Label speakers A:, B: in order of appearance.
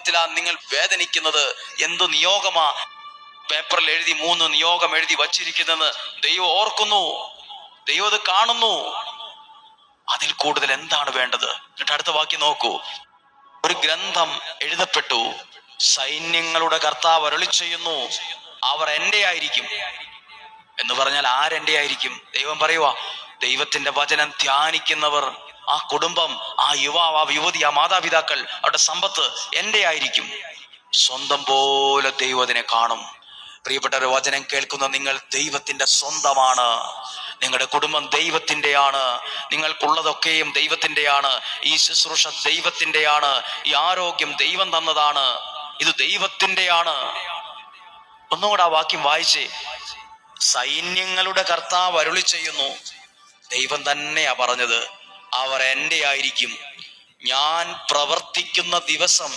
A: കാര്യത്തിലാ നിങ്ങൾ വേദനിക്കുന്നത്? എന്തു നിയോഗമാ പേപ്പറിൽ എഴുതി 3 നിയോഗം എഴുതി വച്ചിരിക്കുന്നെന്ന് ദൈവം ഓർക്കുന്നു, ദൈവം അത് കാണുന്നു. അതിൽ കൂടുതൽ എന്താണ് വേണ്ടത്? എന്നിട്ട് അടുത്ത വാക്യം നോക്കൂ. ഒരു ഗ്രന്ഥം എഴുതപ്പെട്ടു, സൈന്യങ്ങളുടെ കർത്താവ് അരുളി ചെയ്യുന്നു, അവർ എൻ്റെ ആയിരിക്കും. എന്ന് പറഞ്ഞാൽ ആരെന്റെ ആയിരിക്കും? ദൈവം പറയുവാ, ദൈവത്തിന്റെ വചനം ധ്യാനിക്കുന്നവർ, ആ കുടുംബം, ആ യുവാവ്, ആ യുവതി, ആ മാതാപിതാക്കൾ, അവരുടെ സമ്പത്ത് എൻ്റെ ആയിരിക്കും. സ്വന്തം പോലെ ദൈവം അതിനെ കാണും. പ്രിയപ്പെട്ട വചനം കേൾക്കുന്ന നിങ്ങൾ ദൈവത്തിന്റെ സ്വന്തമാണ്. നിങ്ങളുടെ കുടുംബം ദൈവത്തിൻ്റെയാണ്. നിങ്ങൾക്കുള്ളതൊക്കെയും ദൈവത്തിൻ്റെയാണ്. ഈ ശുശ്രൂഷ ദൈവത്തിൻ്റെയാണ്. ഈ ആരോഗ്യം ദൈവം തന്നതാണ്. ഇത് ദൈവത്തിൻ്റെയാണ്. ഒന്നുകൂടെ ആ വാക്യം വായിച്ചേ. സൈന്യങ്ങളുടെ കർത്താവ് അരുളി ചെയ്യുന്നു. ദൈവം തന്നെയാ പറഞ്ഞത്, അവർ എൻ്റെ ആയിരിക്കും. ഞാൻ പ്രവർത്തിക്കുന്ന ദിവസം